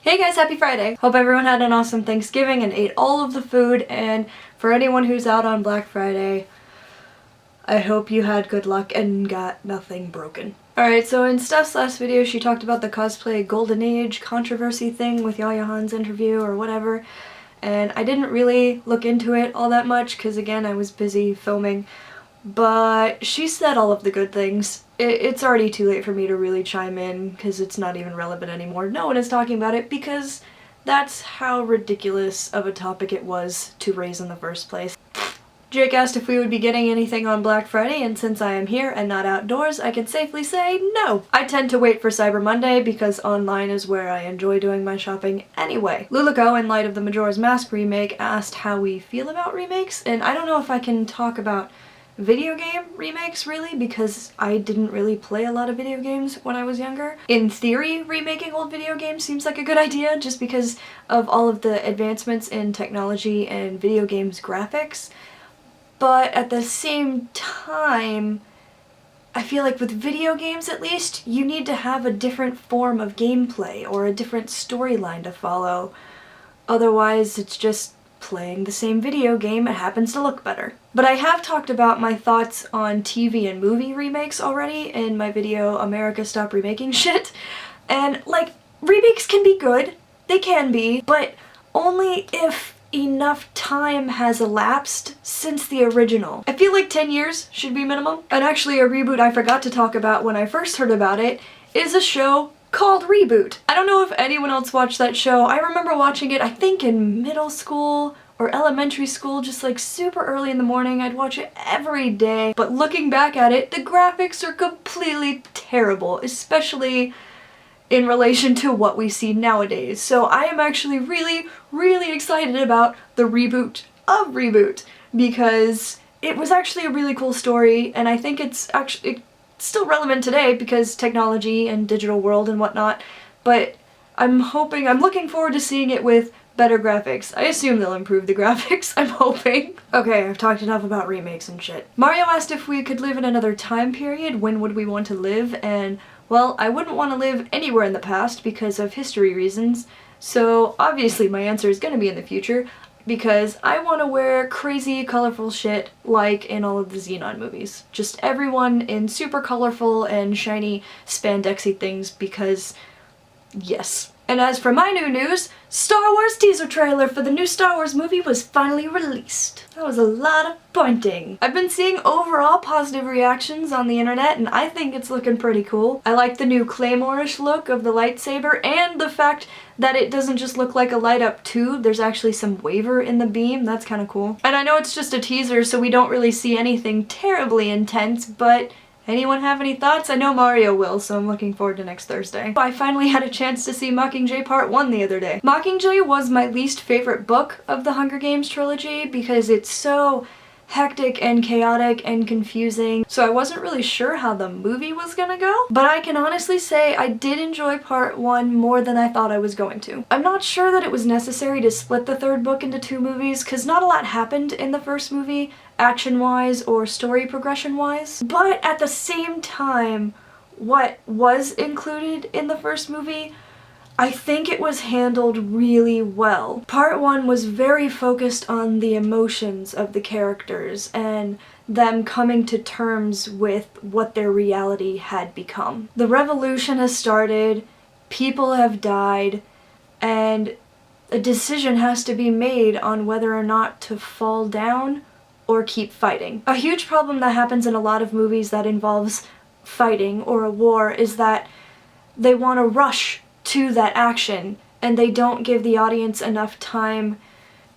Hey guys, happy Friday! Hope everyone had an awesome Thanksgiving and ate all of the food, and for anyone who's out on Black Friday, I hope you had good luck and got nothing broken. Alright, so in Steph's last video she talked about the cosplay Golden Age controversy thing with Yaya Han's interview or whatever, and I didn't really look into it all that much because again I was busy filming, but she said all of the good things. It's already too late for me to really chime in because it's not even relevant anymore. No one is talking about it because that's how ridiculous of a topic it was to raise in the first place. Jake asked if we would be getting anything on Black Friday, and since I am here and not outdoors, I can safely say no. I tend to wait for Cyber Monday because online is where I enjoy doing my shopping anyway. Lulico, in light of the Majora's Mask remake, asked how we feel about remakes, and I don't know if I can talk about video game remakes really because I didn't really play a lot of video games when I was younger. In theory, remaking old video games seems like a good idea just because of all of the advancements in technology and video games graphics, but at the same time I feel like with video games at least you need to have a different form of gameplay or a different storyline to follow, otherwise it's just playing the same video game. It happens to look better. But I have talked about my thoughts on TV and movie remakes already in my video America Stop Remaking Shit, and like, remakes can be good, they can be, but only if enough time has elapsed since the original. I feel like 10 years should be minimum. And actually a reboot I forgot to talk about when I first heard about it is a show called Reboot. I don't know if anyone else watched that show. I remember watching it, I think in middle school or elementary school, just like super early in the morning. I'd watch it every day. But looking back at it, the graphics are completely terrible, especially in relation to what we see nowadays. So I am actually really excited about the reboot of Reboot because it was actually a really cool story, and I think it's still relevant today because technology and digital world and whatnot, but I'm looking forward to seeing it with better graphics. I assume they'll improve the graphics, I'm hoping. Okay, I've talked enough about remakes and shit. Mario asked if we could live in another time period, when would we want to live, and well, I wouldn't want to live anywhere in the past because of history reasons, so obviously my answer is gonna be in the future, because I want to wear crazy colorful shit like in all of the Xenon movies. Just everyone in super colorful and shiny spandexy things because yes. And as for my new news, Star Wars teaser trailer for the new Star Wars movie was finally released. That was a lot of pointing. I've been seeing overall positive reactions on the internet and I think it's looking pretty cool. I like the new Claymore-ish look of the lightsaber and the fact that it doesn't just look like a light up tube, there's actually some waver in the beam. That's kind of cool. And I know it's just a teaser so we don't really see anything terribly intense, but anyone have any thoughts? I know Mario will, so I'm looking forward to next Thursday. I finally had a chance to see Mockingjay Part 1 the other day. Mockingjay was my least favorite book of the Hunger Games trilogy because it's so hectic and chaotic and confusing, so I wasn't really sure how the movie was gonna go. But I can honestly say I did enjoy Part 1 more than I thought I was going to. I'm not sure that it was necessary to split the third book into two movies because not a lot happened in the first movie, action-wise or story progression-wise. But at the same time, what was included in the first movie, I think it was handled really well. Part 1 was very focused on the emotions of the characters and them coming to terms with what their reality had become. The revolution has started, people have died, and a decision has to be made on whether or not to fall down or keep fighting. A huge problem that happens in a lot of movies that involves fighting or a war is that they want to rush to that action and they don't give the audience enough time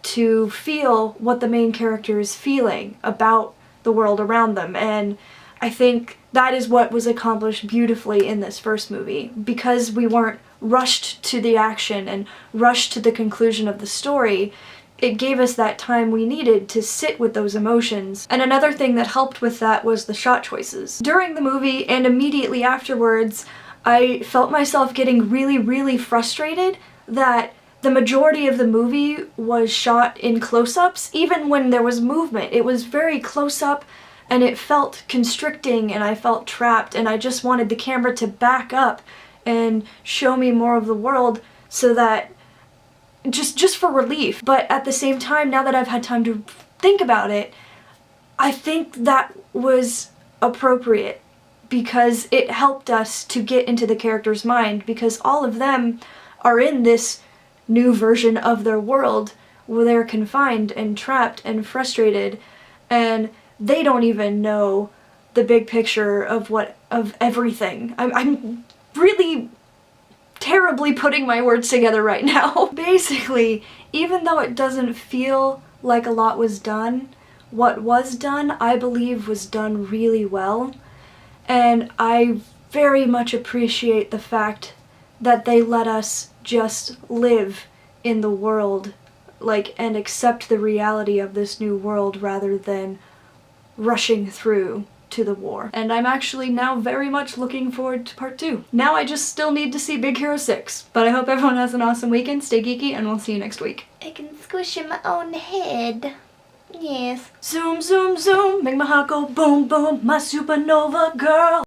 to feel what the main character is feeling about the world around them, and I think that is what was accomplished beautifully in this first movie. Because we weren't rushed to the action and rushed to the conclusion of the story, it gave us that time we needed to sit with those emotions. And another thing that helped with that was the shot choices. During the movie and immediately afterwards, I felt myself getting really frustrated that the majority of the movie was shot in close-ups. Even when there was movement, it was very close-up and it felt constricting and I felt trapped and I just wanted the camera to back up and show me more of the world so that just for relief. But at the same time, now that I've had time to think about it, I think that was appropriate because it helped us to get into the character's mind, because all of them are in this new version of their world where they're confined and trapped and frustrated, and they don't even know the big picture of everything. I'm really terribly putting my words together right now. Basically, even though it doesn't feel like a lot was done, what was done, I believe, was done really well. And I very much appreciate the fact that they let us just live in the world, like, and accept the reality of this new world rather than rushing through to the war. And I'm actually now very much looking forward to part 2. Now I just still need to see Big Hero 6. But I hope everyone has an awesome weekend, stay geeky, and we'll see you next week. I can squish in my own head. Yes. Zoom, zoom, zoom, make my heart go boom, boom, my supernova girl.